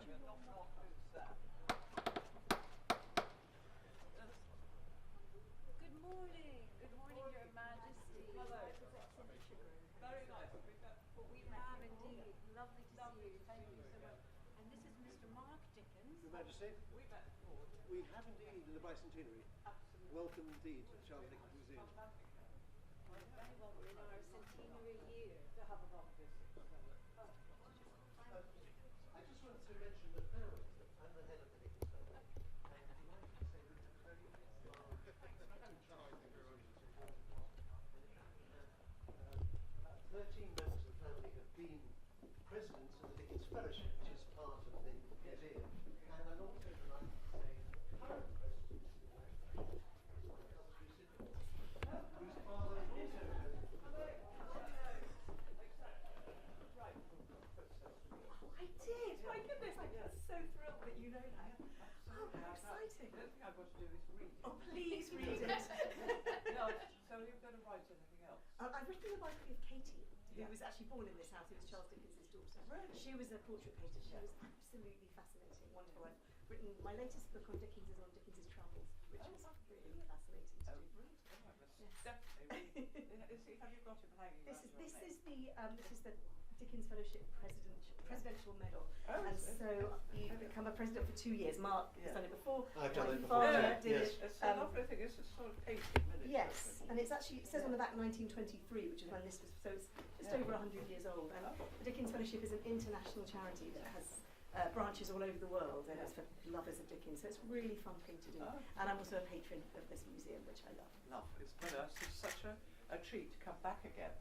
Your Majesty. Hello. Very nice. We have indeed. Lovely to see you. Thank you so much. And this is Mr. Mark Dickens. Your Majesty. We met before. We have indeed in the bicentenary. Absolutely. Welcome indeed to the Charles Dickens Museum. Very well, we're in our centenary year. To have a lot of this. I just wanted to mention that now I'm the head of the Dickens Fellowship. And I'd like to say that it's very Charles 13 members of the family have been presidents of the Dickens Fellowship, which is part of the museum. And I'd also like to say the current president is my cousin Lucinda, whose father also has I did. My goodness, I'm so thrilled that you know that. Oh, how exciting! The only thing I've got to do is read. Oh, please read it. No, so you're going to write anything else? I've written a biography of Katie, who was actually born in this house. Who was Charles Dickens' daughter. Really? She was a portrait painter. She was absolutely fascinating, wonderful. I've written my latest book on Dickens is on Dickens' travels, which was really fascinating to do. Definitely. Have you got him hanging? This is the Dickens Fellowship Presidential Medal. Oh, And so you become a president for 2 years. Mark has done it before. I've done it My before. father did Yes. it. It's a lovely thing. It's a sort of 18 minutes. Yes, and it's actually, it says on the back 1923, which is when this was, so it's just over 100 years old. And the Dickens Fellowship is an international charity that has branches all over the world, and it's for lovers of Dickens. So it's a really fun thing to do. And I'm also a patron of this museum, which I love. Lovely. It's brilliant. It's such a treat to come back again.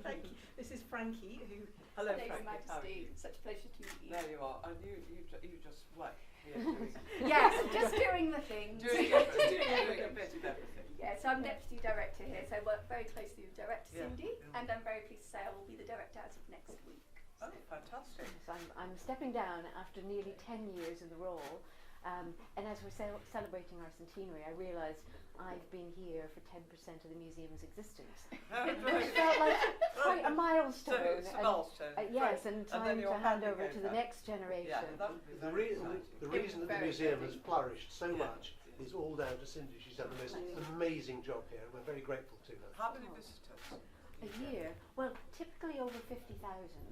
Thank you. This is Frankie, who. Hello, Hello, Your Frankie. How are you? Majesty. Such a pleasure to meet you. There you are. And you just what? Doing Yes, just doing the things. doing a bit of everything. Yes, I'm Deputy Director here, so I work very closely with Director Yeah. Cindy, Yeah. and I'm very pleased to say I will be the Director as of next week. Oh, fantastic. So I'm stepping down after nearly 10 years in the role, and as we're celebrating our centenary, I realised I've been here for 10% of the museum's existence. It felt like quite a milestone. So it's a milestone. Yes, and then time to you're hand handing over to the over. next generation. Yeah, that would be The very reason exciting. that the Very, museum very has flourished so Yeah. much is all down to Cindy. She's done the most amazing job here, and we're very grateful to her. How many visitors? A year? Well, typically over 50,000.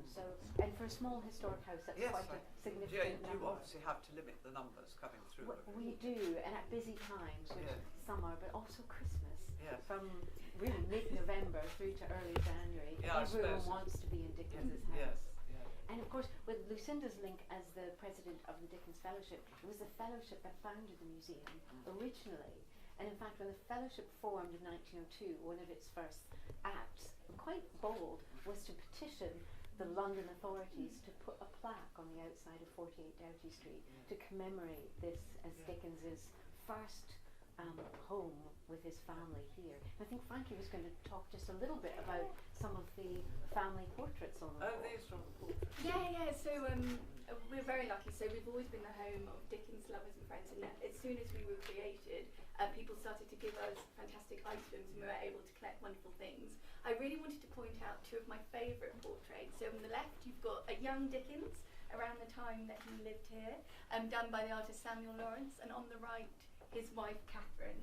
So, and for a small historic house, that's Yes, quite a significant you number. obviously have to limit the numbers coming through. We do, and at busy times, which Yeah. summer, but also Christmas. Yes. From really mid-November through to early January, Yeah, I everyone suppose wants to be in Dickens's Yes. house. Yeah. And of course, with Lucinda's link as the president of the Dickens Fellowship, it was the fellowship that founded the museum originally. And in fact, when the fellowship formed in 1902, one of its first acts, quite bold, was to petition the London authorities to put a plaque on the outside of 48 Doughty Street to commemorate this as Dickens's first home with his family here. And I think Frankie was going to talk just a little bit about some of the family portraits on the Oh, wall. these are portraits. Yeah. So we're very lucky. So we've always been the home of Dickens lovers and friends, and as soon as we were created, people started to give us fantastic items, and we were able to collect wonderful things. I really wanted to point out two of my favourite portraits. So on the left, you've got a young Dickens around the time that he lived here, done by the artist Samuel Lawrence, and on the right, his wife Catherine.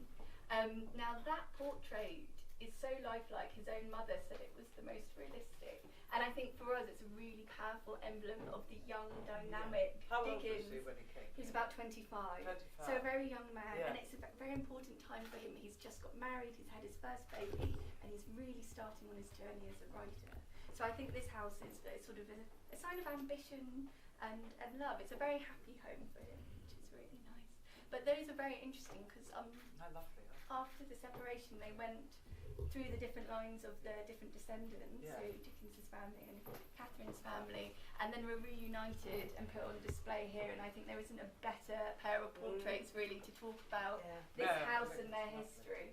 Now that portrait is so lifelike. His own mother said it was the most realistic, and I think for us it's a really powerful emblem of the young, dynamic How old was Dickens. he when he came? He was about 25, 25. so a very young man, Yeah. and it's a very important time for him. He's just got married, he's had his first baby, and he's really starting on his journey as a writer. So I think this house is sort of a sign of ambition and love. It's a very happy home for him, which is really nice. But those are very interesting because How lovely. after the separation, they went through the different lines of the different descendants, Yeah. so Dickens's family and Catherine's family, and then were reunited and put on display here. And I think there isn't a better pair of portraits really to talk about this Yeah, house I and think their it's history.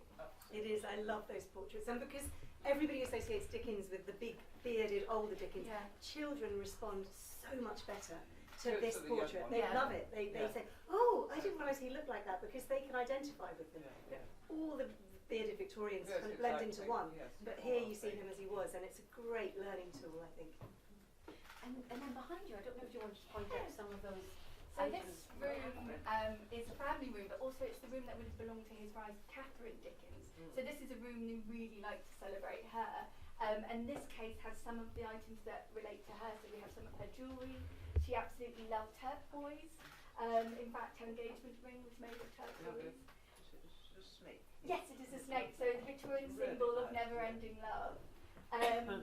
It is. I love those portraits, and because everybody associates Dickens with the big bearded older Dickens, Yeah. children respond so much better to To this the young portrait. one. They Yeah. love it. They Yeah. say, "Oh, I didn't realise he looked like that," because they can identify with them. Yeah. All the bearded Victorians Yes, kind of blend exactly. into one, Yes. but here you see him as he was, and it's a great learning tool, I think. And then behind you, I don't know if you want to point out some of those So items. this room is a family room, but also it's the room that would have belonged to his wife, Catherine Dickens. So this is a room we really like to celebrate her. And this case has some of the items that relate to her. So we have some of her jewellery. She absolutely loved turquoise. In fact, her engagement ring was made of turquoise. It's a snake. Yes, it is a snake. So the Victorian symbol of never-ending love.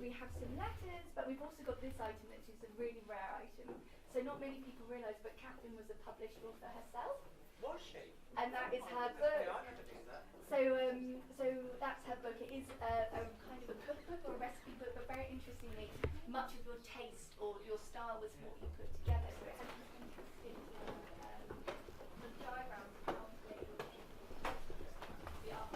We have some letters, but we've also got this item, which is a really rare item. So not many people realise, but Catherine was a published author herself. Was she? And that is her Yeah, book. I never knew that. So that's her book. It is a kind of a cookbook or a recipe book, but very interestingly, much of your taste or your style was what you put together. So it has a fantastic the diagrams of how the art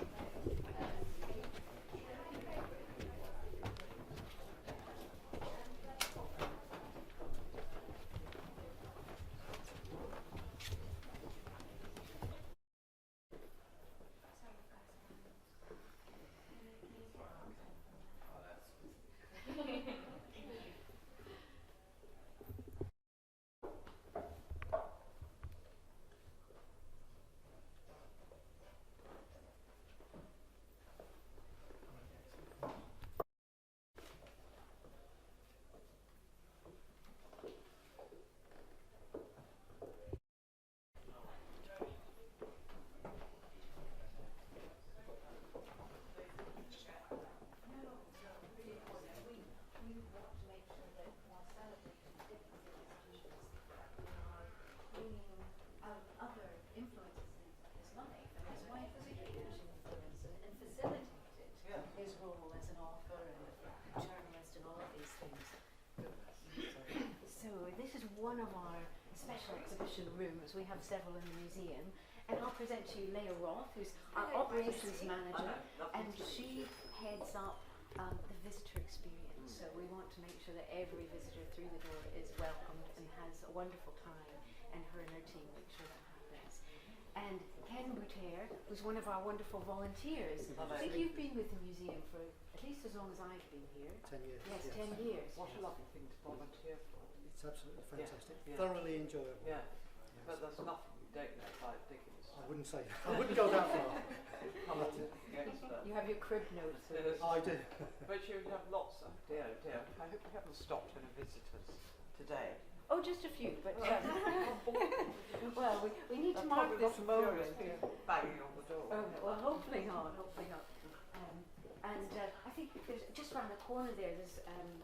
one of our special exhibition rooms. We have several in the museum, and I'll present to you Leah Roth, who's our operations manager, and she heads up the visitor experience. So we want to make sure that every visitor through the door is welcomed and has a wonderful time, and her and her team make sure that happens. And Ken Bouter, who's one of our wonderful volunteers. I think you've been with the museum for at least as long as I've been here. 10 years. Yes, 10 years. What a lovely thing to volunteer for. It's absolutely fantastic. Yeah. Thoroughly enjoyable. Yeah. Yes. But there's nothing you don't know like Dickens. I wouldn't say that. I wouldn't go that far. Come on, against that. You have your crib notes. Yes. I do. But you have lots of, dear. I hope you haven't stopped any visitors today. Oh, just a few, but well, we need to There mark probably this lots of moment. furious people banging on the door. Oh, well, hopefully not, hopefully not. I think there's just around the corner there. There's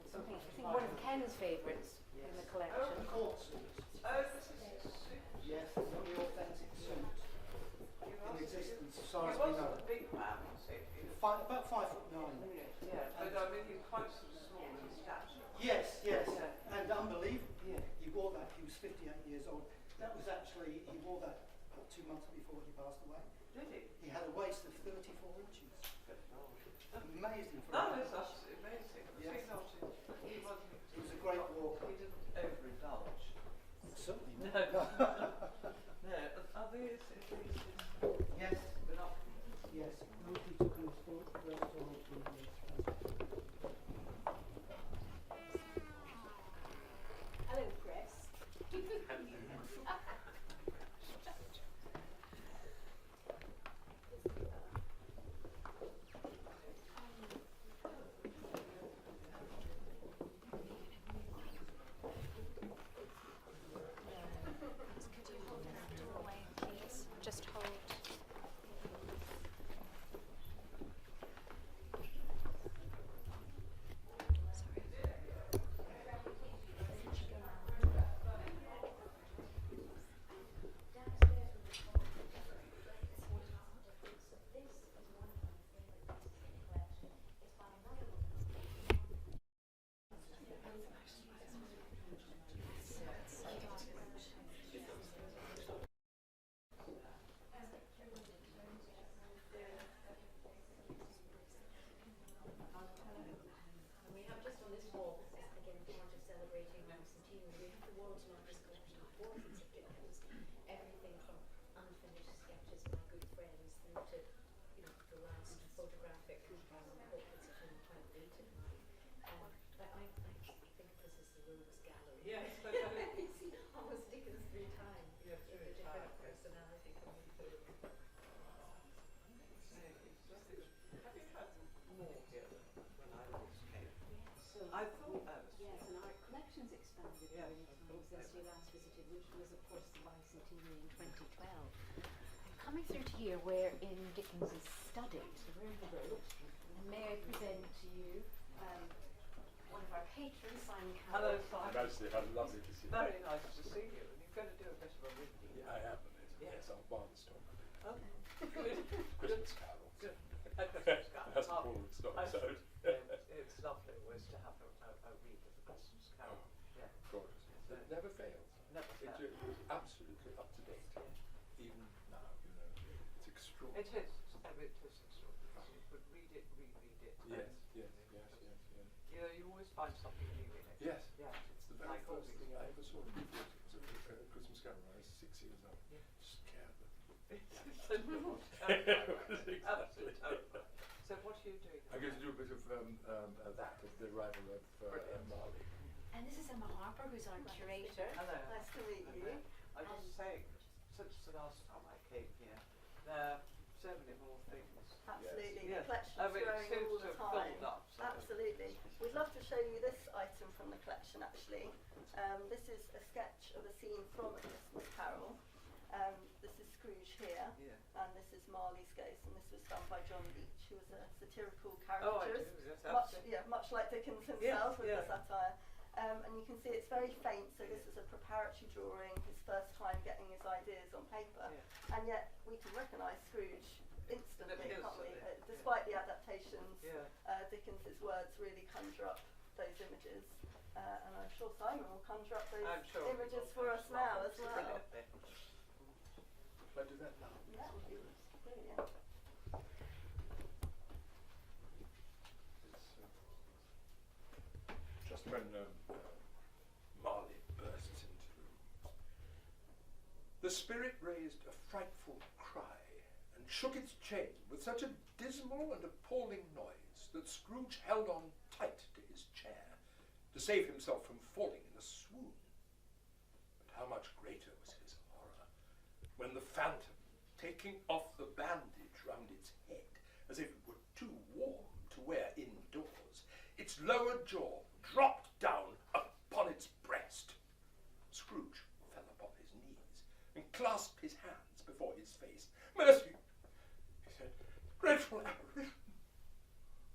something. I think one of Ken's favourites in the collection. Court suit. Oh, this is suit. Yes, the only authentic suit in existence as far He as we wasn't know. a big man, was he? About 5'9". Yeah, but I mean, he was quite sort of small in stature. Yes, yes, Yeah. and unbelievable. Yeah. He wore that. He was 58 years old. That was actually, he wore that 2 months before he passed away. Did he? He had a waist of 34 inches. Good Lord. Amazing for That a is absolutely amazing. Yes. He wasn't. He was a great walker. He didn't overindulge. Certainly No. not. No. Are these? Yes, Enough. yes. Those he took in photographs all through the Hello, Chris. Could you hold her doorway, please? Just hold. And we have just on this wall, again, part of celebrating our centenary, we have the world's largest collection of portraits of Dickens. Everything from unfinished sketches by good friends through to, the last photographic portraits of him quite late in life. But I think this is the Rogues Gallery. Yes. expanded during the time since you last visited, which was, of course, the bicentenary in 2012. Coming through to here, where in Dickens's studies, the room below, may I present to you one of our patrons, Simon Hello, Carroll. Simon. Mostly, how lovely to see you. Very nice to see you. And you're going to do a bit of a reading. Yeah, I am a bit. Yes. Yes, I'll barnstorm a bit. Oh, good. Christmas carols. Good. That's the Paul Woodstock episode. It's lovely always to have a read of the Christmas Carol. Yeah. Gorgeous. So- It never fails. Never It fails. is absolutely up to date. Even now, you know, it's extraordinary. It is. It is extraordinary. You could read it, reread it. Yes, and- yes, yes, yes, yes. You always find something new in it. Yes. Yeah. It's the very Like all first these thing I ever things. saw in the theatre. It was a Christmas Carol when I was 6 years old. Yeah. Scared them. Absolutely. Exactly. So what are you doing? I'm going to do a bit of that, of the arrival of Brilliant. Marley. And this is Emma Harper, who's our curator. Hello. Nice to meet you. I was just saying, since the last time I came here, there are so many more things. Absolutely, Yes. the collection's I mean, it growing seems all to the have time. filled up, so- Absolutely. We'd love to show you this item from the collection actually. This is a sketch of a scene from A Christmas Carol. This is Scrooge here, Yeah. and this is Marley's Ghost, and this was done by John Leach, who was a satirical Oh, I do, caricaturist. yes, much, absolutely. much like Dickens himself Yes, with yeah. the satire. And you can see it's very faint, so this is a preparatory drawing, his first time getting his ideas on paper. Yeah. And yet we can recognise Scrooge instantly, can't we? Instantly, yeah. Despite the adaptations, Yeah. Dickens's words really conjure up those images. And I'm sure Simon will conjure up those I'm sure he images will. for us now as well. Brilliantly. Shall I do that now? That would be brilliant. It's just when Marley bursts into the room. The spirit raised a frightful cry and shook its chain with such a dismal and appalling noise that Scrooge held on tight to his chair to save himself from falling in a swoon. But how much greater was his horror when the phantom, taking off the bandage round its head as if it were too warm to wear indoors, its lower jaw dropped down upon its breast. Scrooge fell upon his knees and clasped his hands before his face. "Mercy," he said, "dreadful apparition,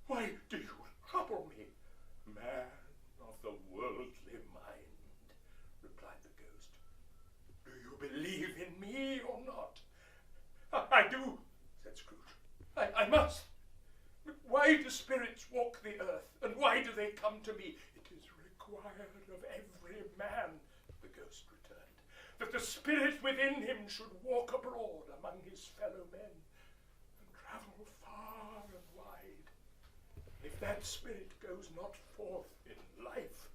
why do you trouble me?" "Man of the worldly mind," replied the ghost, "do you believe in me or not?" I do," said Scrooge. I must. Why do spirits walk the earth, and why do they come to me? "It is required of every man," the ghost returned, "that the spirit within him should walk abroad among his fellow men, and travel far and wide. If that spirit goes not forth in life,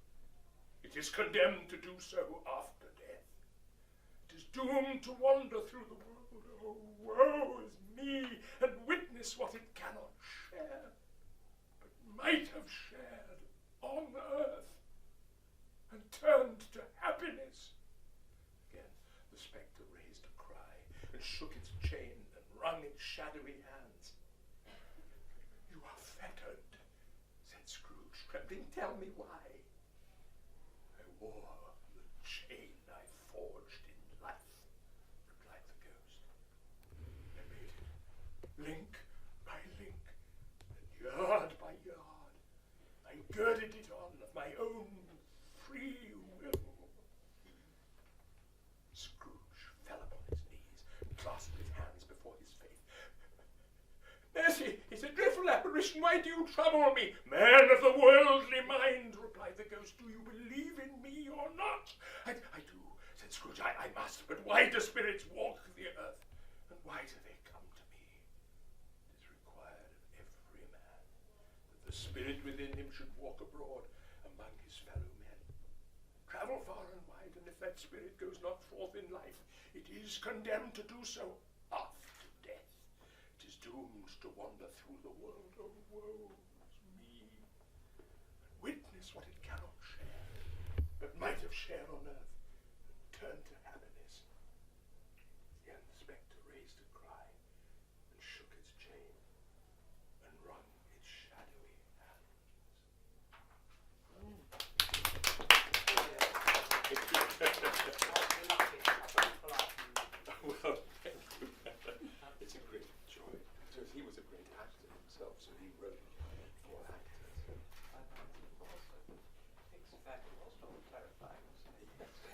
it is condemned to do so after death. It is doomed to wander through the world. Oh, woe is me, and witness what it cannot share, but might have shared on earth, and turned to happiness." Again, the spectre raised a cry, and shook its chain, and wrung its shadowy hands. "You are fettered," said Scrooge, trembling. "Tell me why." "I wore the chain I forged in life," replied the ghost. "I made it link by link, and yard by yard. I girded it on of my own free will." Scrooge fell upon his knees and clasped his hands before his face. "Mercy, it's a dreadful apparition. Why do you trouble me?" "Man of the worldly mind," replied the ghost, "do you believe in me or not?" I do," said Scrooge. I must. But why do spirits walk the earth, and why do they come to me? "It is required of every man that the spirit within him should walk abroad among his fellow men, travel far and wide, and if that spirit goes not forth in life, it is condemned to do so after death. It is doomed to wander through the world. Oh, woe is me, and witness what it cannot share, but might have shared on earth, and turned to happiness." Again the spectre raised a cry, and shook its chain, and wrung its shadowy hands. Brilliant.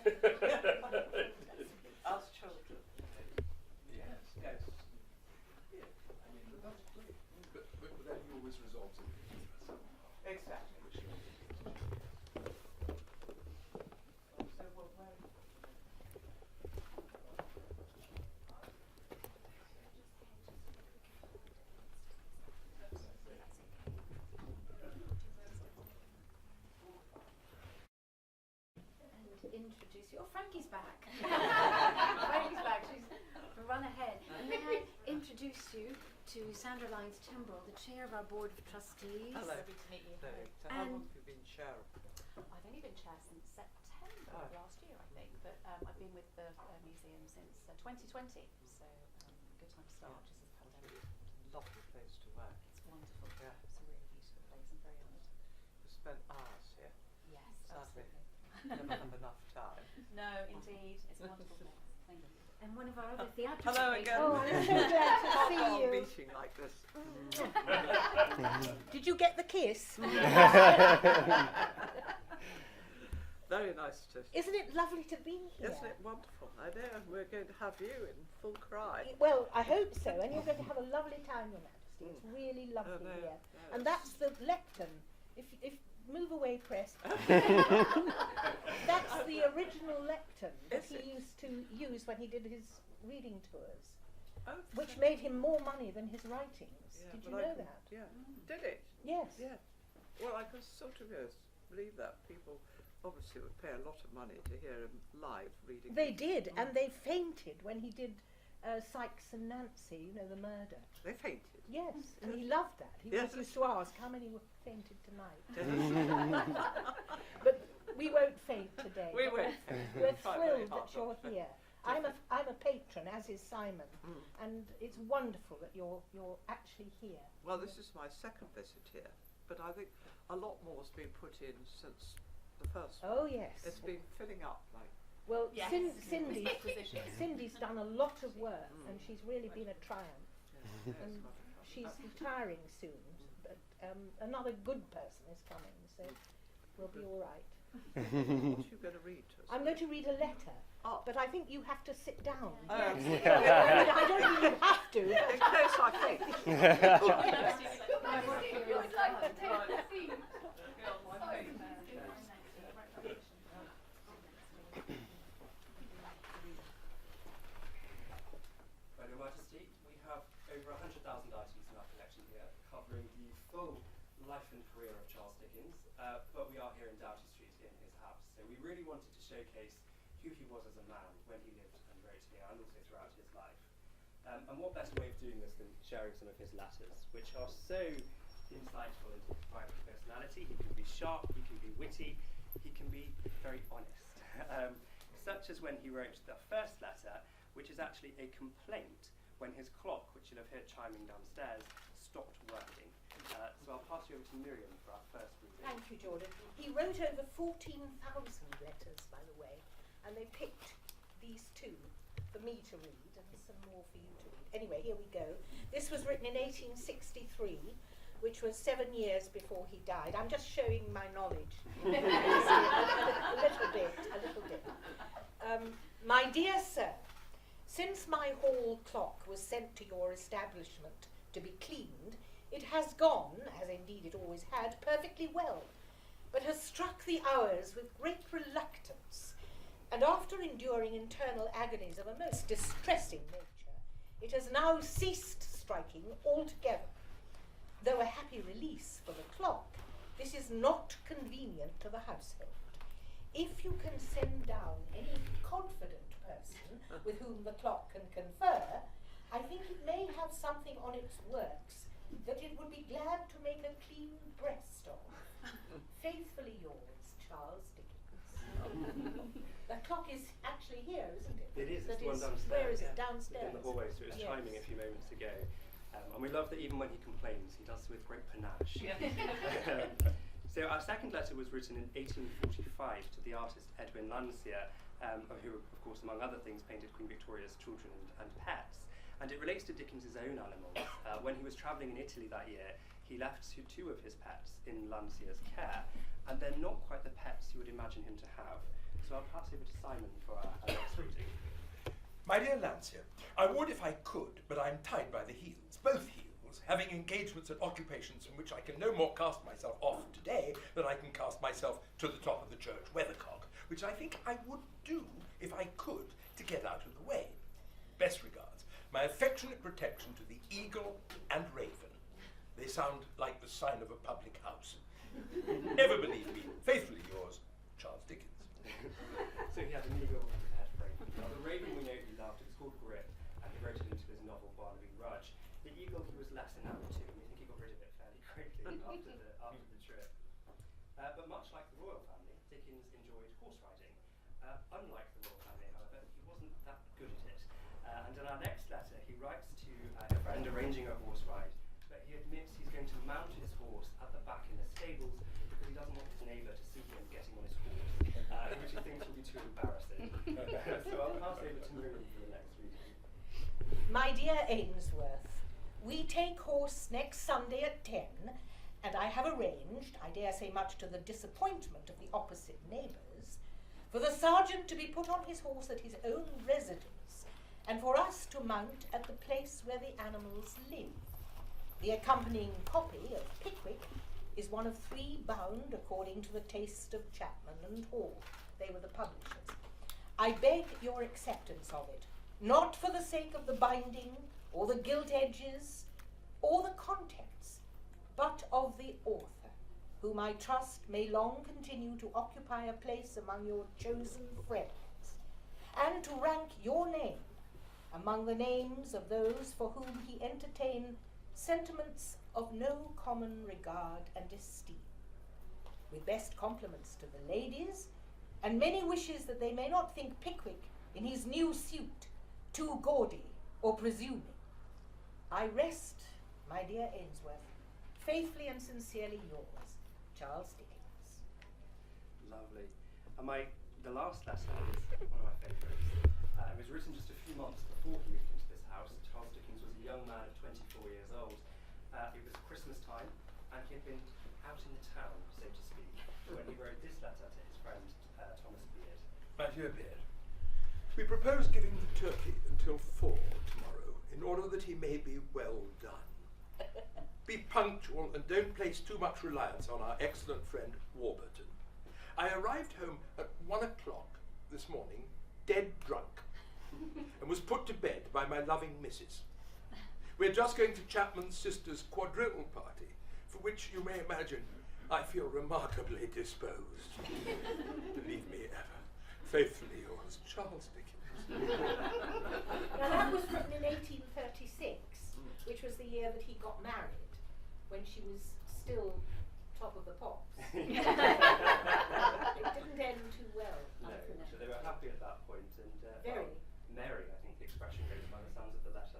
As children. Yes, yes. Yeah, I mean, that's great. But then you always resolve to Exactly. So what, where? And to introduce you, oh, Frankie's back. Frankie's back. She's run ahead. And may I introduce you to Sandra Lyons Timbrell, the chair of our board of trustees. Hello. Lovely to meet you. So how And- long have you been chair? I've only been chair since September of last year, I think, but I've been with the museum since 2020, so good time to start just as a pandemic. Lovely place to work. It's wonderful. Yeah. It's a really beautiful place. I'm very honoured. You spent hours here. Yes, Sadly. absolutely. Never have enough time. No, indeed. It's a wonderful place. Thank you. And one of our other theatrical Hello patrons. again. Oh, I'm so glad to see Our you. meeting like this. Did you get the kiss? Very nice to. Isn't it lovely to be here? Isn't it wonderful? I know, and we're going to have you in full cry. Well, I hope so, and you're going to have a lovely time, Your Majesty. It's really lovely no, here. no, And that's the lectern. If move away, press. That's the original lectern that Is he it? used to use when he did his reading tours, Oh, which made him more money than his writings. yeah, Did you well, know that? Yeah. Did it? Yes. Yeah. Well, I can sort of believe that. People obviously would pay a lot of money to hear him live reading. They did, and they fainted when he did Sykes and Nancy, you know, the murder. They fainted. Yes, and he loved that. He Yes. always used to ask how many were fainted tonight. But we won't faint today. We won't. We're Try very thrilled hard that you're not to. here. I'm a patron, as is Simon, and it's wonderful that you're actually here. Well, this is my second visit here, but I think a lot more's been put in since the first one. Oh yes. It's been filling up like. Well, Yes. Cindy's, Position. Cindy's done a lot of work, and she's really been a triumph. Yes, And yes, she's retiring soon, but another good person is coming, so we'll be all right. what are you going to read to us? I'm going to read a letter, Oh. but I think you have to sit down. Oh, I mean, I don't think you have to. in case I think. By Your Majesty, we have over 100,000 items in our collection here, covering the full life and career of Charles Dickens, but we are here in Doughty Street in his house. So we really wanted to showcase who he was as a man when he lived and wrote here, and also throughout his life. And what better way of doing this than sharing some of his letters, which are so insightful into his private personality. He can be sharp, he can be witty, he can be very honest. Such as when he wrote the first letter, which is actually a complaint when his clock, which you'll have heard chiming downstairs, stopped working. So I'll pass you over to Miriam for our first reading. Thank you, Jordan. He wrote over 14,000 letters, by the way, and they picked these two for me to read, and some more for you to read. Anyway, here we go. This was written in 1863, which was 7 years before he died. I'm just showing my knowledge. a little bit. My dear sir, since my hall clock was sent to your establishment to be cleaned, it has gone, as indeed it always had, perfectly well, but has struck the hours with great reluctance, and after enduring internal agonies of a most distressing nature, it has now ceased striking altogether. Though a happy release for the clock, this is not convenient to the household. If you can send down any confident person with whom the clock can confer, I think it may have something on its works that it would be glad to make a clean breast of. Faithfully yours, Charles Dickens. The clock is actually here, isn't it? It is, That it's the one is- downstairs. Where is it? Yeah. Downstairs. In the hallway, so it was Yes. chiming a few moments ago. And we love that even when he complains, he does so with great panache. So our second letter was written in 1845 to the artist Edwin Landseer, who, of course, among other things, painted Queen Victoria's children and pets. And it relates to Dickens' own animals. When he was travelling in Italy that year, he left two of his pets in Landseer's care, and they're not quite the pets you would imagine him to have. So I'll pass over to Simon for our next reading. My dear Lancia, I would if I could, but I'm tied by the heels, both heels, having engagements and occupations from which I can no more cast myself off today than I can cast myself to the top of the church weathercock, which I think I would do if I could to get out of the way. Best regards, my affectionate protection to the eagle and raven. They sound like the sign of a public house. Ever believe me, faithfully yours, Charles Dickens. So he had an eagle on his head frame. Now, the raven we know he loved, it was called Grip, and he wrote it into his novel Barnaby Rudge. The eagle he was less enamoured to, and we think he got rid of it fairly quickly after the trip. But much like the royal family, Dickens enjoyed horse riding. Unlike the royal family, however, he wasn't that good at it. And in our next letter, he writes to a friend arranging a horse ride, but he admits he's going to mount his horse at the back in the stables because he doesn't want his neighbour to see him getting on his horse, which he thinks will be too embarrassing. So I'll pass over to Miriam for the next reading. My dear Ainsworth, we take horse next Sunday at 10, and I have arranged, I dare say much to the disappointment of the opposite neighbours, for the sergeant to be put on his horse at his own residence, and for us to mount at the place where the animals live. The accompanying copy of Pickwick is one of 3 bound according to the taste of Chapman and Hall. They were the publishers. I beg your acceptance of it, not for the sake of the binding, or the gilt edges, or the contents, but of the author, whom I trust may long continue to occupy a place among your chosen friends, and to rank your name among the names of those for whom he entertained sentiments of no common regard and esteem. With best compliments to the ladies, and many wishes that they may not think Pickwick in his new suit too gaudy or presuming. I rest, my dear Ainsworth, faithfully and sincerely yours, Charles Dickens. Lovely. And the last letter is one of my favourites. It was written just a few months before he moved into this house. Charles Dickens was a young man of 24 years old. It was Christmas time, and he had been out in the town, so to speak, when he wrote this letter to his friend Thomas Beard. My dear Beard, we propose giving the turkey until 4 tomorrow, in order that he may be well done. Be punctual and don't place too much reliance on our excellent friend Warburton. I arrived home at 1 o'clock this morning, dead drunk, and was put to bed by my loving missus. We're just going to Chapman's sister's quadrille party, for which you may imagine I feel remarkably disposed. Believe me ever, faithfully yours, Charles Dickens. Now that was written in 1836, which was the year that he got married, when she was still top of the pops. It didn't end too well. No, so they were happy at that point, and very. Merry, I think the expression goes by the sounds of the letter.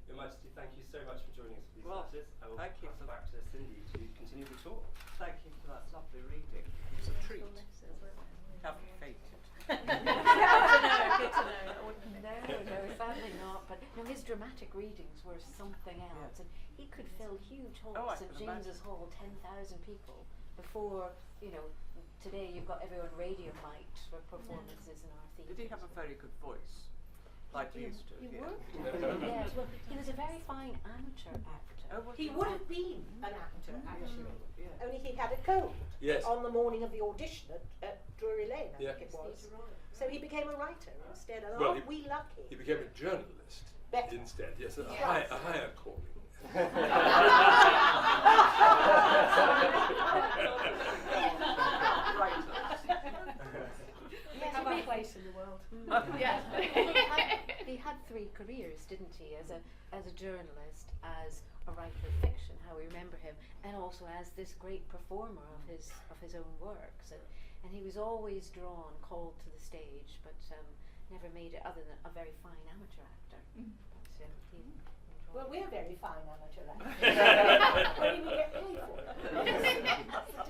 Your Majesty, thank you so much for joining us for these letters. I will pass it back to Cindy to continue the talk. Thank you for that lovely reading. It's a treat. Haven't fainted. Good to know. No, sadly not. But no, his dramatic readings were something else, and he could fill huge halls at James's Hall, 10,000 people. Before, today you've got everyone radio mic'd for performances in our theatre. Did he have a very good voice? Like he used to. He worked with him, yes. Well, he was a very fine amateur actor. He would have been an actor, actually. Only he had a cold on the morning of the audition at Drury Lane, I think it was. So he became a writer instead. And aren't we lucky? He became a journalist instead, yes, a higher calling. Have a place in the world. He had 3 careers, didn't he? As a journalist, as a writer of fiction, how we remember him, and also as this great performer of his own works. And he was always called to the stage, but never made it other than a very fine amateur actor. Well, we're very fine amateur actors. Only we get paid for it.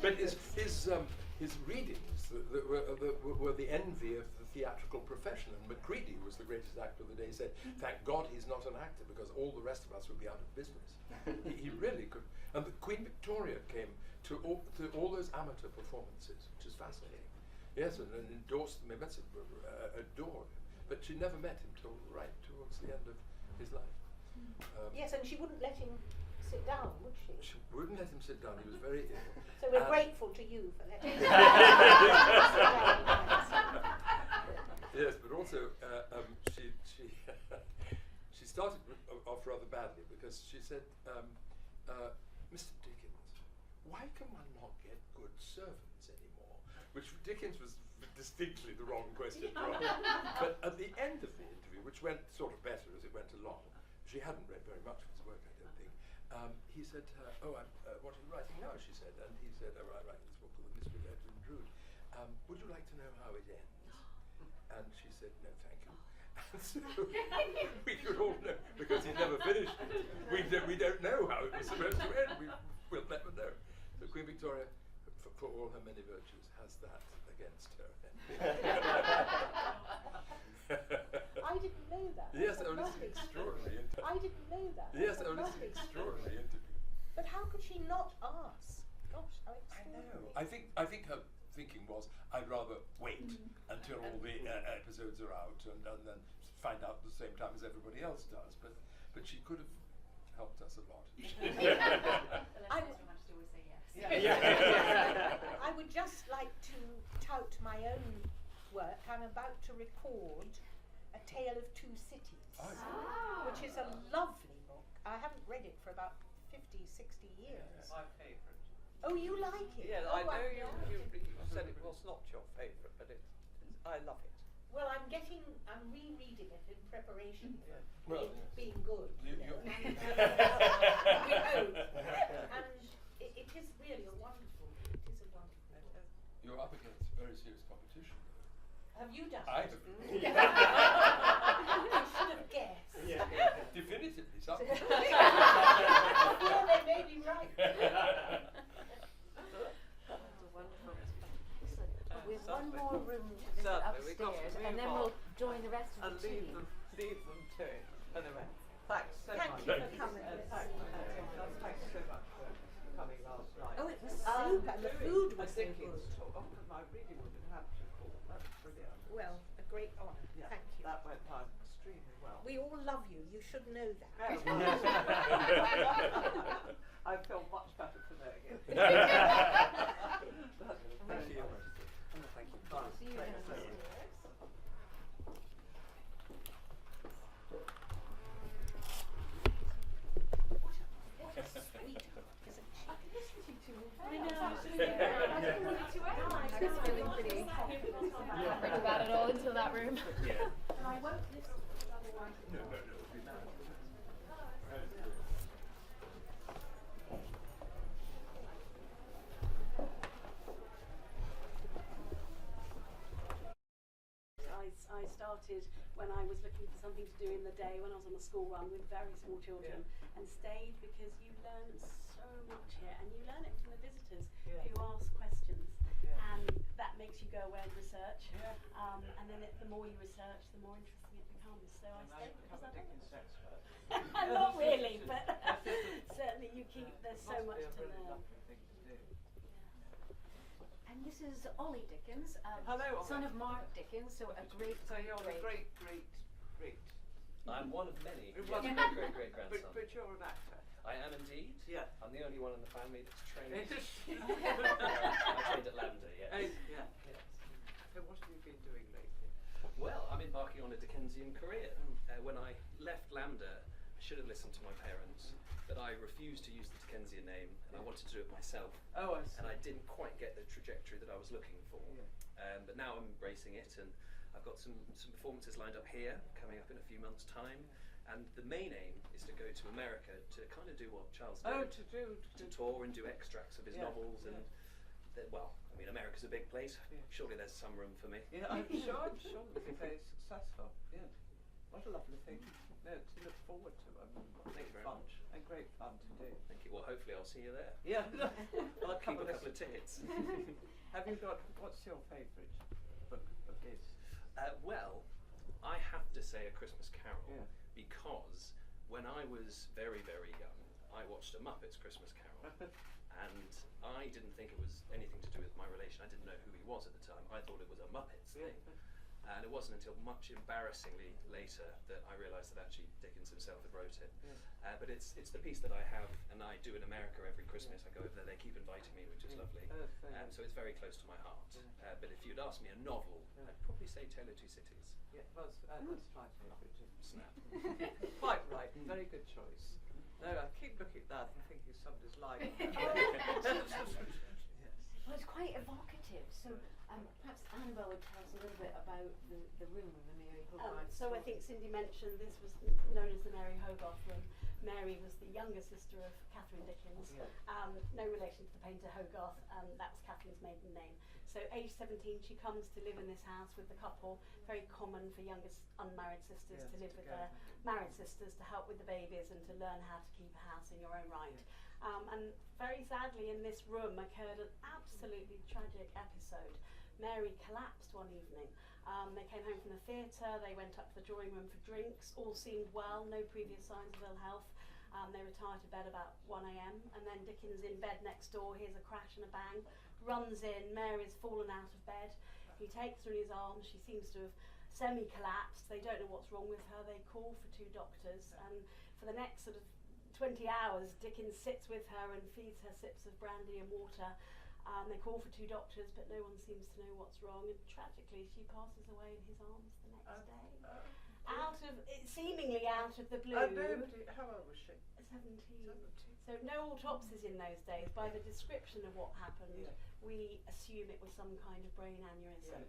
But his readings were the envy of the theatrical profession, and Macready was the greatest actor of the day. He said, "Thank God he's not an actor, because all the rest of us would be out of business." he really could. And the Queen Victoria came to all those amateur performances, which is fascinating. Yes, and endorsed him immensely, adored him. But she never met him till right towards the end of his life. Yes, and she wouldn't let him sit down, would she? She wouldn't let him sit down. He was very ill. So we're grateful to you for letting him. Yes, but also she she started off rather badly because she said, Mr. Dickens, why can one not get good servants anymore? Which for Dickens was distinctly the wrong question to ask. But at the end of the interview, which went sort of better as it went along, she hadn't read very much of his work, I don't think. He said to her, "Oh, what are you writing now?" She said, and he said, "Oh, I'm writing this book called The Mystery of Edwin Drood. Would you like to know how it ends?" And she said, "No, thank you." And so we could all know, because he never finished it. We don't know how it was supposed to end. We'll never know. So Queen Victoria, for all her many virtues, has that against her. I didn't know that. Yes, That's oh, this is lovely. extraordinary interview. I didn't know that. Yes, That's oh, this is lovely. extraordinary interview. But how could she not ask? Gosh, how I extraordinary. know. I think her thinking was, I'd rather wait until all the episodes are out and then find out at the same time as everybody else does. But she could have helped us a lot. I would always say yes. I would just like to tout my own work. I'm about to record A Tale of Two Cities, which is a lovely book. I haven't read it for about 50, 60 years. My favourite. Oh, you like it? Yeah, Oh, I know you yeah. said it was not your favourite, but I love it. Well, I'm rereading it in preparation for Well, it being good. You- you know. you- We hope. And it is really a wonderful book. You're up against very serious competition. Have you done I it? have. I should have guessed. Definitively something. Well, they may be right. We've one Certainly. more room to visit Certainly, we've got to upstairs, move and then on. we'll join the rest of And the team. leave them to it. Anyway, thanks so Thank much. you for coming. Thanks so much for coming last night. Oh, it was soup and the food was so good. I really would have had to call. That's brilliant. Well, a great honour. Yeah, Thank you. that went down extremely well. We all love you. You should know that. I feel much better for knowing it. Thank you. Thank you. Bye. See you Thanks so downstairs. much. What a sweetheart, isn't she? I know. I was feeling pretty awkward about it all into that room. And I won't listen otherwise. I started when I was looking for something to do in the day when I was on a school run with very small children, and stayed because you learn so much here, and you learn it from the visitors who ask questions, and that makes you go away and research, and then the more you research, the more interesting it becomes. So I stayed because I love it. Not really, but certainly you keep. There's so much to learn. And this is Ollie Dickens, Hello, son Ollie. of Mark Dickens, so a great. So you're a great. I'm one of many. Well, Yes, my great-great-grandson. But you're an actor. I am indeed. Yeah. I'm the only one in the family that's trained. I Yeah. trained at Lambda, yes. Yeah. Yes. So what have you been doing lately? Well, I'm embarking on a Dickensian career. When I left Lambda, I should have listened to my parents, but I refused to use the Dickensian name, and I wanted to do it myself. Oh, I see. And I didn't quite get the trajectory that I was looking for. But now I'm embracing it, and I've got some performances lined up here, coming up in a few months' time. And the main aim is to go to America to kind of do what Charles did. To tour and do extracts of his novels. And well, I mean, America's a big place. Surely there's some room for me. Yeah, I'm sure we'll be very successful. Yeah. What a lovely thing. No, to look forward to. Thank you very much. And great fun to do. Thank you. Well, hopefully I'll see you there. Yeah. I'll keep a couple of tickets. Have you got, what's your favourite book of his? Well, I have to say A Christmas Carol, Yeah. because when I was very, very young, I watched A Muppets Christmas Carol, And I didn't think it was anything to do with my relation. I didn't know who he was at the time. I thought it was a Muppets thing. And it wasn't until much embarrassingly later that I realised that actually Dickens himself had wrote it. But it's the piece that I have, and I do in America every Christmas. I go over there, they keep inviting me, which is lovely. So it's very close to my heart. But if you'd asked me a novel, I'd probably say Tale of Two Cities. Yeah, that's my favourite. Snap. Quite right, very good choice. No, I keep looking at that and thinking somebody's lying. Well, it's quite evocative. So perhaps Annabelle would tell us a little bit about the room of the Mary Hogarth. So I think Cindy mentioned this was known as the Mary Hogarth room. Mary was the younger sister of Catherine Dickens. No relation to the painter Hogarth. That was Catherine's maiden name. So age 17 she comes to live in this house with the couple. Very common for younger unmarried sisters to live with their married sisters to help with the babies and to learn how to keep a house in your own right. And very sadly in this room occurred an absolutely tragic episode. Mary collapsed one evening. They came home from the theatre, they went up to the drawing room for drinks, all seemed well, no previous signs of ill health. They retired to bed about 1 a.m. and then Dickens in bed next door hears a crash and a bang, runs in, Mary's fallen out of bed. He takes her in his arms, she seems to have semi-collapsed, they don't know what's wrong with her, they call for 2 doctors, and for the next sort of 20 hours Dickens sits with her and feeds her sips of brandy and water. They call for 2 doctors, but no one seems to know what's wrong, and tragically she passes away in his arms the next day. Seemingly out of the blue. How old was she? 17. So no autopsies in those days. By the description of what happened, we assume it was some kind of brain aneurysm.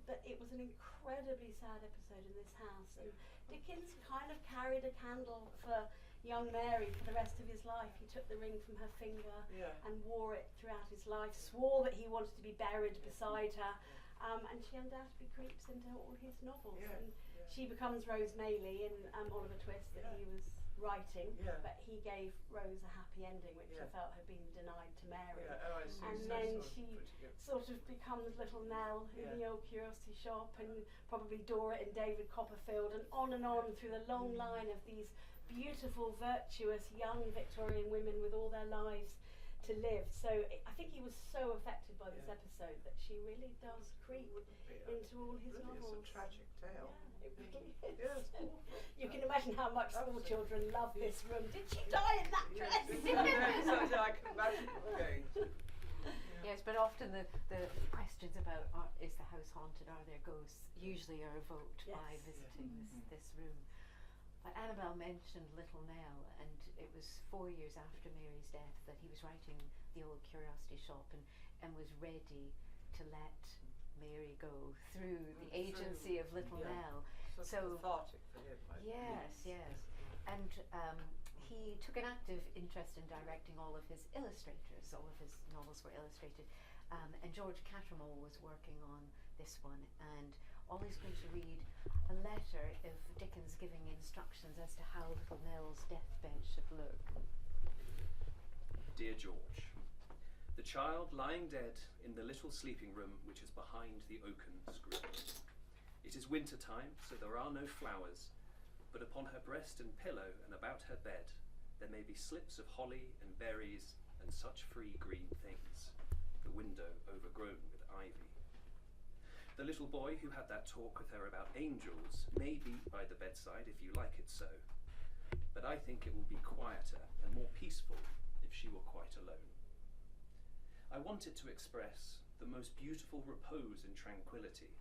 But it was an incredibly sad episode in this house, and Dickens kind of carried a candle for young Mary for the rest of his life. He took the ring from her finger and wore it throughout his life, swore that he wanted to be buried beside her, and she undoubtedly creeps into all his novels. And she becomes Rose Maylie in Oliver Twist that he was writing, but he gave Rose a happy ending, which he felt had been denied to Mary. And then she sort of becomes Little Nell in the Old Curiosity Shop, and probably Dora in David Copperfield, and on through the long line of these beautiful, virtuous, young Victorian women with all their lives to live. So I think he was so affected by this episode that she really does creep into all his novels. It's a tragic tale. It really is. You can imagine how much school children love this room. Did she die in that dress? I can imagine going. Yes, but often the questions about is the house haunted, are there ghosts, usually are evoked by visiting this room. But Annabelle mentioned Little Nell, and it was 4 years after Mary's death that he was writing the Old Curiosity Shop and was ready to let Mary go through the agency of Little Nell. So cathartic for him. Yes. And he took an active interest in directing all of his illustrators. All of his novels were illustrated. And George Cattermole was working on this one, and Ollie's going to read a letter of Dickens giving instructions as to how Little Nell's deathbed should look. Dear George, the child lying dead in the little sleeping room which is behind the oaken screen. It is winter time, so there are no flowers, but upon her breast and pillow and about her bed there may be slips of holly and berries and such free green things, the window overgrown with ivy. The little boy who had that talk with her about angels may be by the bedside if you like it so, but I think it will be quieter and more peaceful if she were quite alone. I wanted to express the most beautiful repose and tranquility,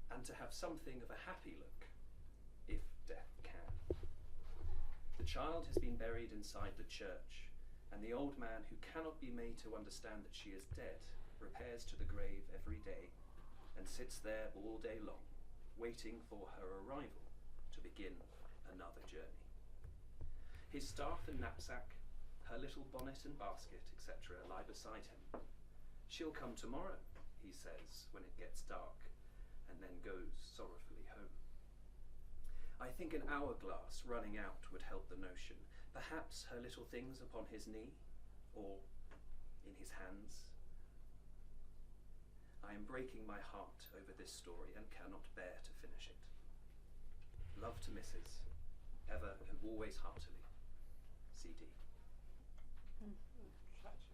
and to have something of a happy look, if death can. The child has been buried inside the church, and the old man who cannot be made to understand that she is dead repairs to the grave every day and sits there all day long, waiting for her arrival to begin another journey. His staff and knapsack, her little bonnet and basket, etc., lie beside him. She'll come tomorrow, he says, when it gets dark, and then goes sorrowfully home. I think an hourglass running out would help the notion. Perhaps her little things upon his knee, or in his hands. I am breaking my heart over this story and cannot bear to finish it. Love to Mrs. Ever and always heartily, C.D. Tragic.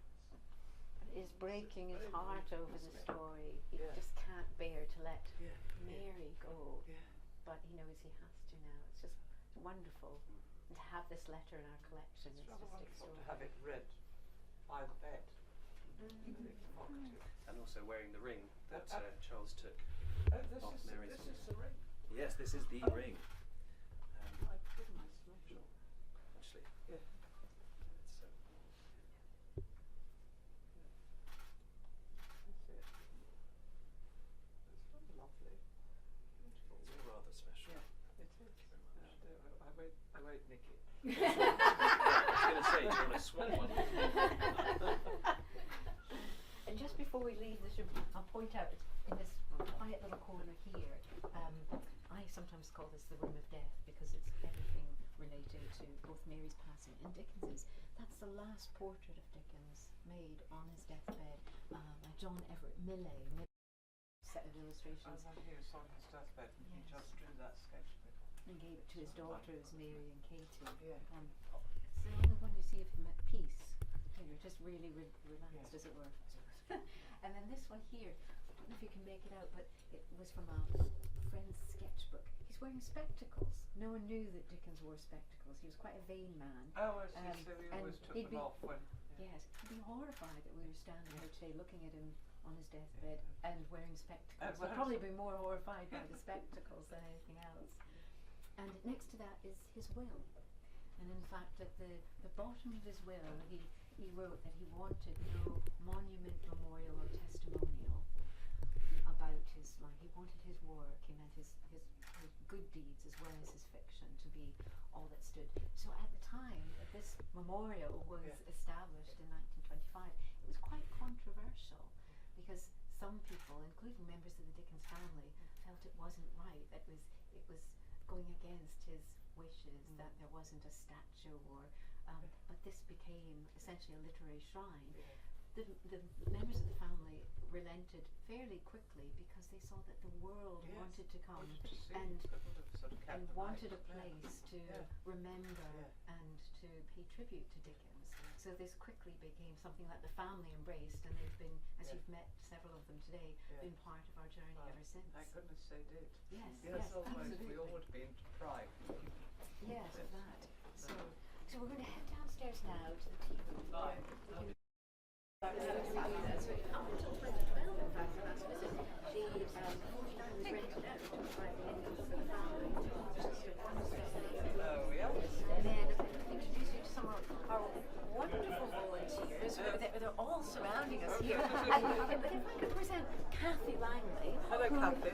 is breaking his heart over the story. He just can't bear to let Mary go. But he knows he has to now. It's just wonderful. And to have this letter in our collection is rather just wonderful to extraordinary. have it read by the bed. And also wearing the ring that Charles took Oh, this off Mary's. is the ring. Yes, this is the ring. My goodness, Mitchell. Actually, Yeah. it's, That's it. It's very lovely. Beautiful. it's all rather special. Yeah, it is. I won't nick it. I was going to say, do you want to swap one? And just before we leave this room, I'll point out in this quiet little corner here, I sometimes call this the room of death because it's everything relating to both Mary's passing and Dickens's. That's the last portrait of Dickens made on his deathbed by John Everett Millais. Set of illustrations. I he was on his deathbed and he just drew that sketchbook. And gave it to his daughters, Mary and Katie. Yeah. It's the only one you see of him at peace. You know, just really relaxed, as it were. And then this one here, I don't know if you can make it out, but it was from a friend's sketchbook. He's wearing spectacles. No one knew that Dickens wore spectacles. He was quite a vain man. Oh, I see. So he and always took he'd them off when. Yes, he'd be horrified that we were standing here today looking at him on his deathbed and wearing spectacles. He'd probably be more horrified by the spectacles than anything else. And next to that is his will. And in fact, at the bottom of his will, he wrote that he wanted no monument, memorial, or testimonial about his life. He wanted his work, he meant his good deeds as well as his fiction to be all that stood. So at the time that this memorial was established in 1925, it was quite controversial because some people, including members of the Dickens family, felt it wasn't right, that it was going against his wishes, that there wasn't a statue or but this became essentially a literary shrine. The members of the family relented fairly quickly because they saw that the world wanted to come and wanted a place to remember and to pay tribute to Dickens. So this quickly became something that the family embraced, and they've been, as you've met several of them today, been part of our journey ever since. Thank goodness they did. Yes, almost. absolutely. We all would be deprived. Yes, of that. So we're going to head downstairs now to the tea room. Bye. So up until 2012, in fact, the last visit, she was rented out to provide the windows for the family. Oh, yeah. And then introduce you to some of our wonderful volunteers. They're all surrounding us here. But if I could present Kathy Langley, Hello, who Kathy.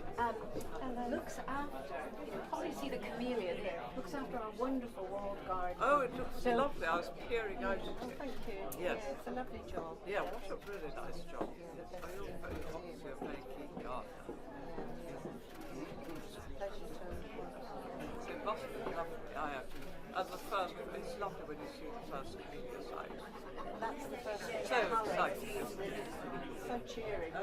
looks after, you can probably see the camellia there, looks after our wonderful walled garden. Oh, it looks lovely. I was peering out at it. Thank you. Yes. Yeah, it's a lovely job. Yeah, it's a really nice job. Yes, I obviously a very keen gardener. It must be lovely. And the first, it's lovely when you see the first camellia site. That's the first So exciting. So cheering,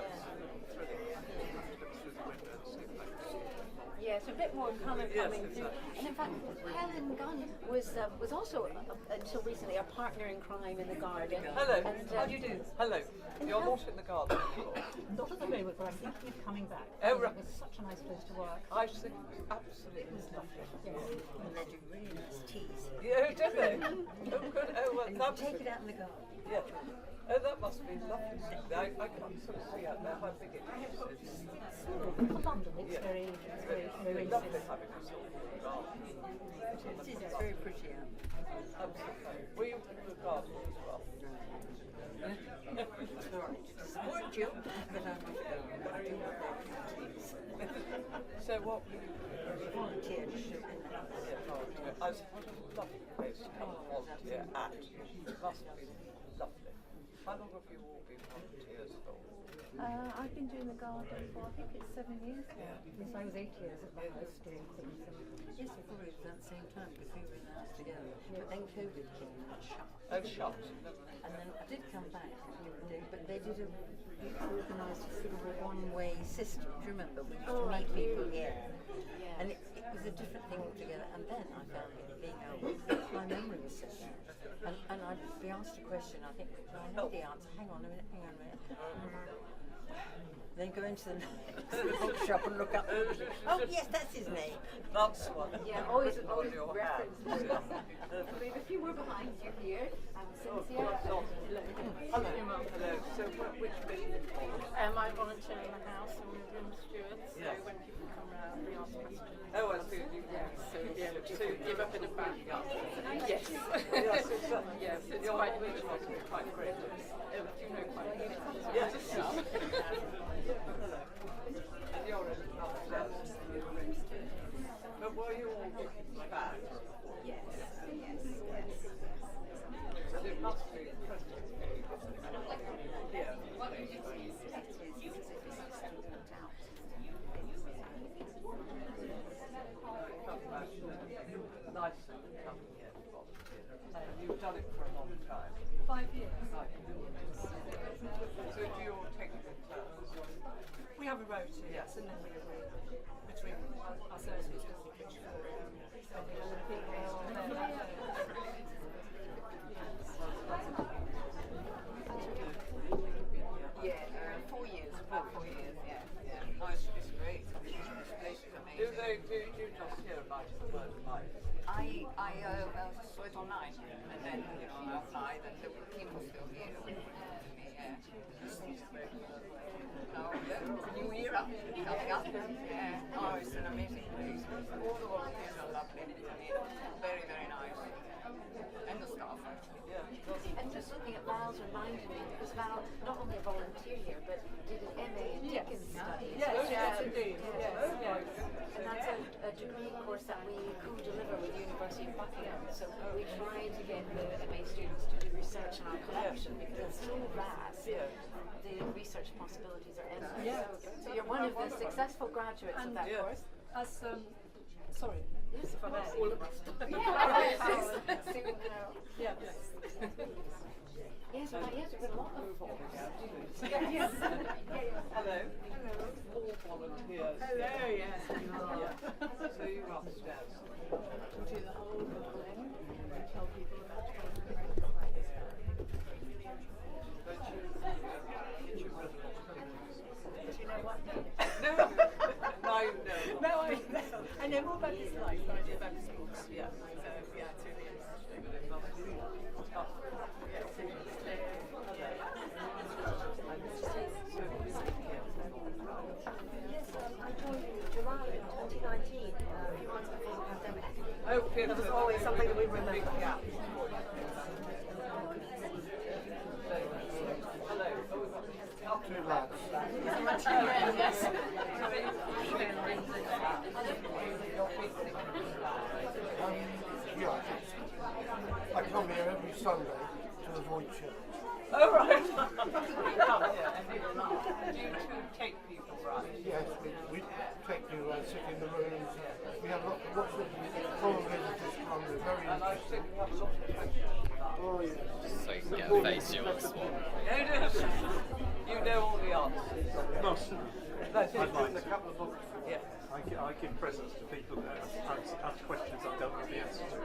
Yes, a bit more colour coming through. And in fact, Helen Gunn was also, until recently, a partner in crime in the garden. Hello. And, How do you do? Hello. You're not in the garden anymore. Not at the moment, but I'm thinking of coming back. Oh, right. It was such a nice place to work. I think it's absolutely lovely. Yes. And they do really nice teas. Yeah, oh, did they? Oh, good. Oh, well, that was Take it out in the garden. Yeah. Oh, that must be lovely. I can't sort of see out there how big it is. For London, it's very, very lovely having this sort of garden. It's very pretty out. Absolutely. Were you in the garden as well? Sorry to disappoint you, but I'm So what were you volunteer. volunteer? What a lovely place to come and volunteer at. It must be lovely. How long have you all been volunteers for? I've been doing the garden for, I think it's 7 years now. Yes, I was 8 years at the house doing things. Yes, we probably was at the same time because we were in the house together. But then COVID came and shut. Oh, shut. And then I did come back but they did organised a sort of a one-way system. Do you remember? We used to meet people here. And it was a different thing altogether. And then I found it being over. My memory was so bad. And I'd be asked a question, I think I know the answer. Hang on a minute. Then go into the bookshop and look up. Oh yes, that's his name. That's one. Yeah, always on your reference. hand. If you were behind you here, Hello. So which bit? I volunteer in the house and we're room stewards, so Yes. when people come round we ask questions. Oh, I see. So give a bit of background. Yes. Yes, exactly. Yes, it's You're quite original, quite great. you know quite well. Yes. Hello. And you're upstairs. But were you all back? Yes. So there must be yeah. Nice coming here to volunteer. And you've done it for a long time. 5 years. 5 years. So do you all take it in turns? We have a rota, yes, and then we agree between ourselves who's going to be which Yeah, 4 years. About 4 years. Yeah. Oh, it's great. This place is amazing. Do you just hear about it word of mouth? I saw it online, and then I applied, and the people still here with me. New era coming up. Yeah. Oh, it's an amazing place. All the volunteers are lovely. Very, very nice. And the staff, actually. Yeah. And just looking at Val's reminded me, because Val not only a volunteer here, but did an MA in Dickens studies. Yes, indeed. Yes. And that's a degree course that we co-deliver with the University of Buckingham. So we try to get the MA students to do research in our collection because it's so vast. The research possibilities are endless. Yes. So you're one of the successful graduates of that course. As sorry. Yes, if I may. all of us. Yeah. Yes, well, yes, we've got a lot of Yes. Hello. All volunteers. Hello, yes. So you're upstairs. We do the whole building and tell people about Do you know what? No, I know more about his life than I do about his books. Yeah. So, yeah, it's really interesting. Yes, I joined in July 2019, a few months before the pandemic. Oh, good. That was always something that we remember. Yeah. Hello. Up to relax. Yes. Yeah, I come here every Sunday to avoid church. Oh, right. You come here and you do you take people around? Yes, we take you around, sit in the rooms. We have lots of foreign visitors come, they're very And I interesting. think you have lots of questions. Oh, yes. So you can get a face you want swap. You know all the answers. Most. That's I've written a couple of books. Yeah. I give presents to people that ask questions I don't know the answer to.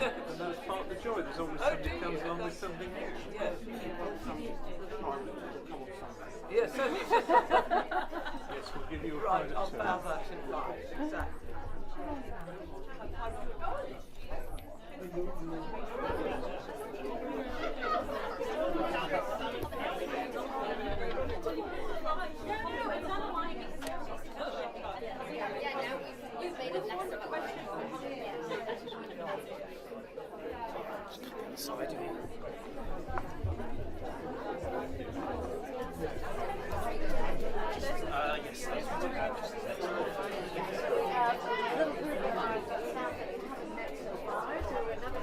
And that's part of the joy. There's always somebody who comes along with something new. Yes. Yes, we'll give you a right, private I'll tour. bow that in life. Exactly. Side of you. Yes, those ones are just the next one. We have a little group of our staff that we haven't met so far, so another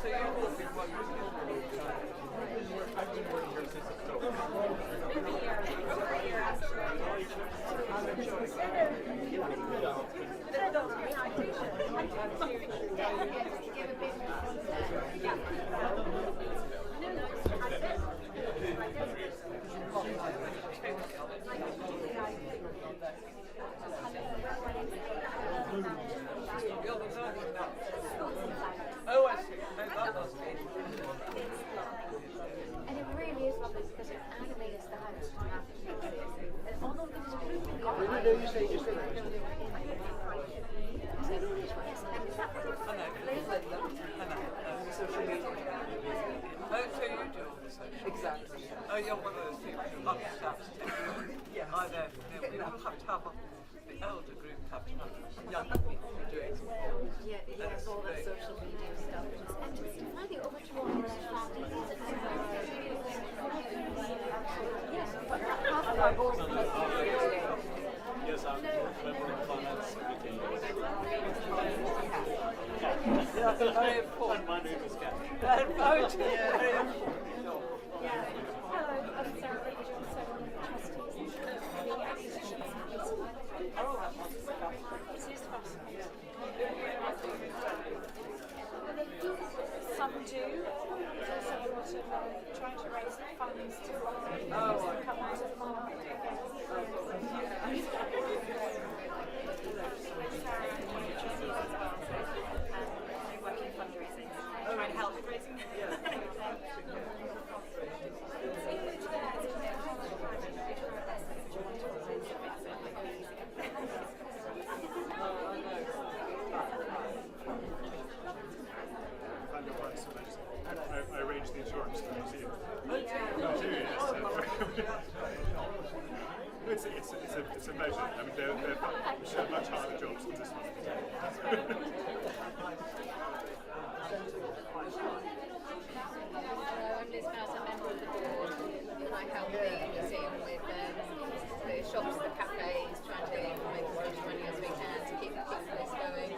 So you've all been working with Oh, I see. No, that must be. And it really is lovely because it animates the house. And although it is proving the No, you say you say that. Social media. Oh, so you do all the social. Exactly. Oh, you're one of those people who understands technology. Yes. I know. We will have to have the elder group have to have younger people doing. Yes, all that social media stuff. And finally, over to all the yes, but half of our board Yes, I'm a member of finance committee. That's very important. My name is Kat. Very important. Hello, I'm Sarah Brady Johnson, one of the trustees of the acquisitions committee. Oh, that must be It is fascinating. Some do. There's also a lot of trying to raise funds to come out of the market again. Working fundraising, trying to help with raising. I arranged the insurance for the museum. I do, yes. It's a measure. I mean, they're much harder jobs than this one. I'm Liz Mouse, a member of the board, and I help the museum with the shops, the cafes, trying to make as much money as we can to keep this going.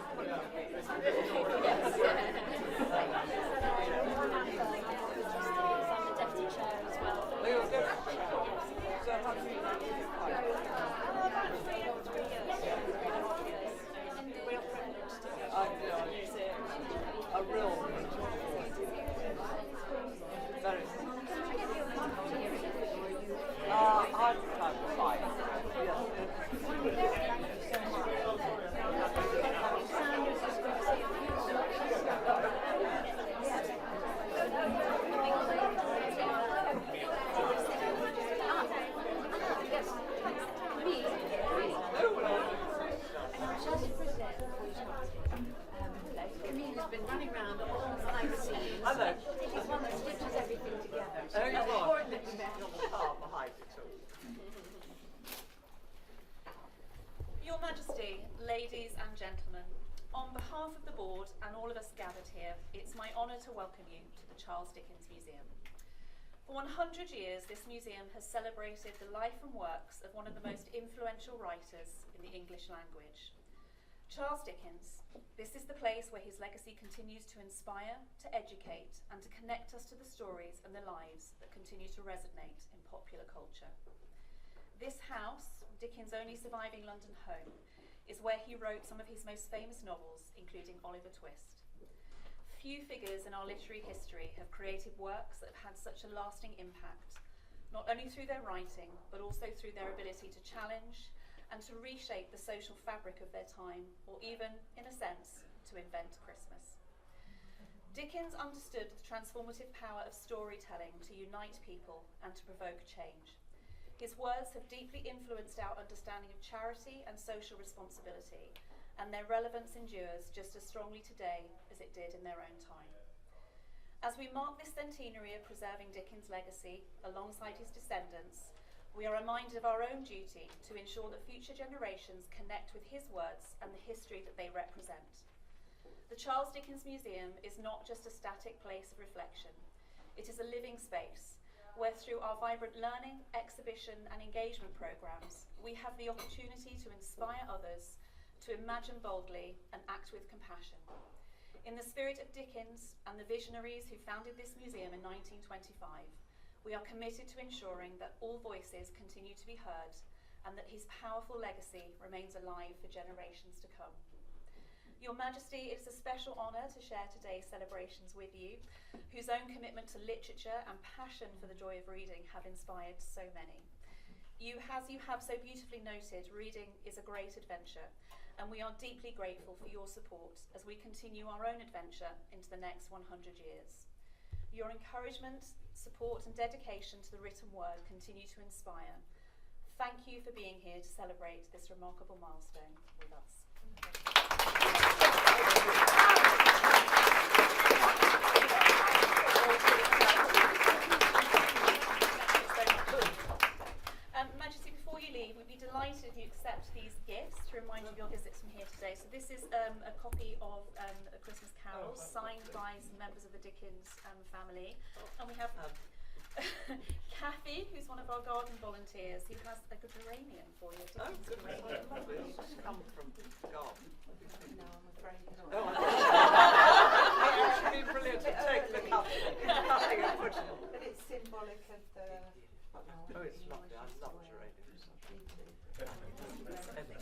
I'm the deputy chair as well. Oh, you're deputy chair. So how do you like it? About 3 years. Real privilege to go to the museum. A real very I'm fine. Camilla's been running around all behind the scenes. Hello. She's one that stitches everything together. So Oh, you it's are. important that we met. Behind it all. Your Majesty, ladies and gentlemen, on behalf of the board and all of us gathered here, it's my honour to welcome you to the Charles Dickens Museum. For 100 years, this museum has celebrated the life and works of one of the most influential writers in the English language. Charles Dickens, this is the place where his legacy continues to inspire, to educate, and to connect us to the stories and the lives that continue to resonate in popular culture. This house, Dickens' only surviving London home, is where he wrote some of his most famous novels, including Oliver Twist. Few figures in our literary history have created works that have had such a lasting impact, not only through their writing, but also through their ability to challenge and to reshape the social fabric of their time, or even, in a sense, to invent Christmas. Dickens understood the transformative power of storytelling to unite people and to provoke change. His words have deeply influenced our understanding of charity and social responsibility, and their relevance endures just as strongly today as it did in their own time. As we mark this centenary of preserving Dickens' legacy alongside his descendants, we are reminded of our own duty to ensure that future generations connect with his words and the history that they represent. The Charles Dickens Museum is not just a static place of reflection. It is a living space where, through our vibrant learning, exhibition and engagement programmes, we have the opportunity to inspire others, to imagine boldly and act with compassion. In the spirit of Dickens and the visionaries who founded this museum in 1925, we are committed to ensuring that all voices continue to be heard and that his powerful legacy remains alive for generations to come. Your Majesty, it is a special honour to share today's celebrations with you, whose own commitment to literature and passion for the joy of reading have inspired so many. As you have so beautifully noted, reading is a great adventure, and we are deeply grateful for your support as we continue our own adventure into the next 100 years. Your encouragement, support and dedication to the written word continue to inspire. Thank you for being here to celebrate this remarkable milestone with us. Majesty, before you leave, we'd be delighted if you accept these gifts to remind you of your visits from here today. So this is a copy of A Christmas Carol, signed by some members of the Dickens family. And we have Kathy, who's one of our garden volunteers, who has a good geranium for you. It's come from the garden. No, I'm afraid not. It would be brilliant to take the cutting and put it on. But it's symbolic of the... Oh, it's lovely. I love geraniums.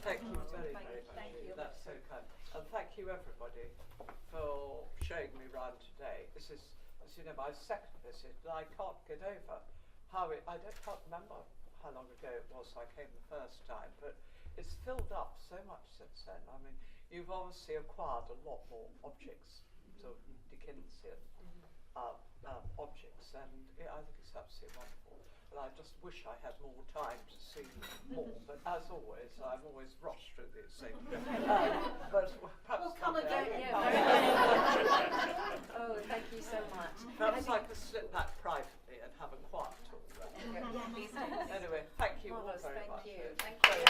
Thank you very, very much. Thank you. That's so kind. And thank you, everybody, for showing me round today. This is, as you know, my second visit, and I can't get over how I can't remember how long ago it was I came the first time, but it's filled up so much since then. I mean, you've obviously acquired a lot more objects, sort of Dickensian objects, and I think it's absolutely wonderful. And I just wish I had more time to see more, but as always, I'm always rushed through these things. But perhaps we'll come again. Oh, thank you so much. Perhaps I could slip that privately and have a quiet talk. Anyway, thank you all very much. Thank you.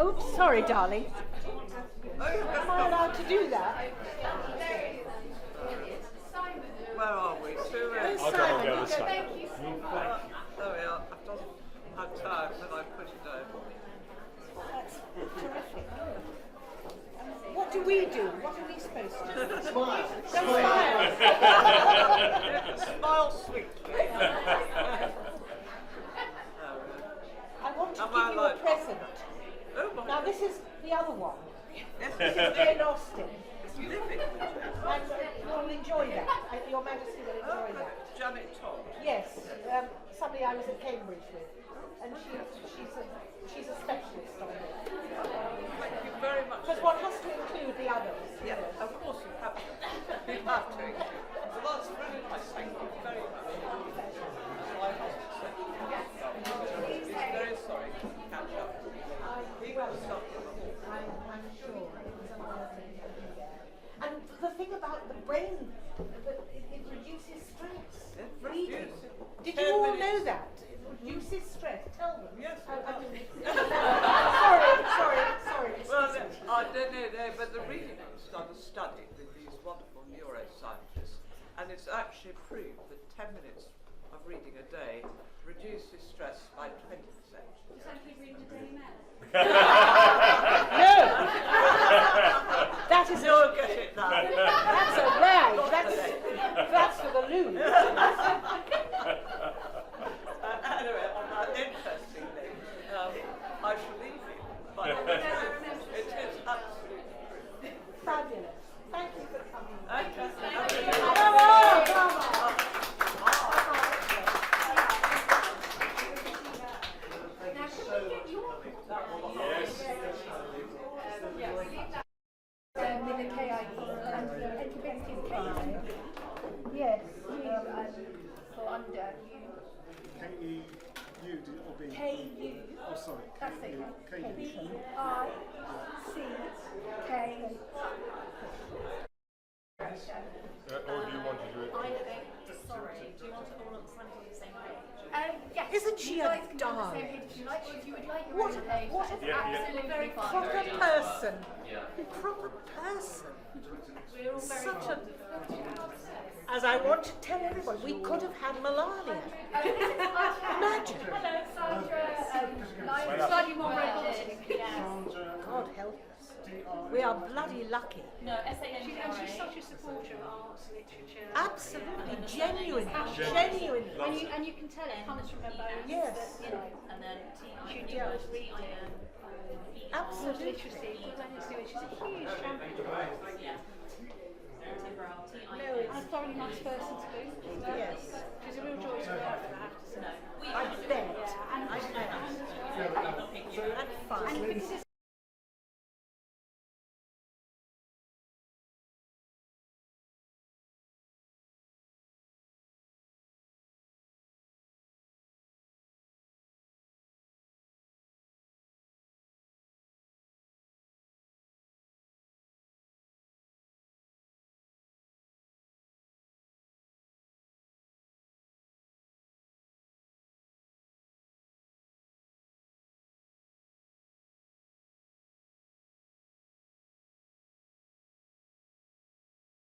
Oops, sorry, darling. Am I allowed to do that? Where are we? I'll go on the other side. There we are. I've just had time, then I put it over. That's terrific. What do we do? What are we supposed to do? Smile. Smile. Smile sweetly. I want to give you a present. Now this is the other one. This is Jane Austen. And you'll enjoy that. Your Majesty will enjoy that. Janet Todd. Yes, somebody I was at Cambridge with, and she's a specialist on it. Thank you very much. Because one has to include the others. Yeah, of course you have to. You have to. Well, that's really nice. Thank you very much. He's very sorry to catch up. He was I'm sure it was amazing. And the thing about the brain, it reduces stress. Reading. Did you all know that? It reduces stress. Tell them. Yes. Sorry. Well, I don't know, but the reading was done a study with these wonderful neuroscientists, and it's actually proved that 10 minutes of reading a day reduces stress by 20%. Does that keep reading the Daily Mail? No! That is You'll get it now. That's a rag. That's for the loon. Anyway, on that interesting thing, I shall leave you. But it is absolutely true. Fabulous. Thank you for coming. Thank you. With a K-I-E yes, for under K-E-U or B? K-U. Oh, sorry. That's okay. K-U. B-I-C-K. Or do you want to do it? Sorry, do you want it all on the same page? Yes. Isn't she you a guys can be on the same darling? page if you like, or if you would like your What own page, what that is a absolutely fine. proper person. Proper person. We're all very Such fond a... As I want to tell everybody, we could have had Melania. Imagine. Hello, Sandra. Slightly more robotic. Yes. We are bloody lucky. No, S-A-N-K-R-A. And she's such a supporter of arts, literature. Absolutely, genuinely. And you can tell it comes from her bones. Yes. That, you know, And then she enjoys reading. Absolutely. Literacy. She's a huge champion. Yeah. A thoroughly nice person to do. Yes. She's a real joy to work with, I have to say. I bet. Yeah, and I bet. That's fun. and because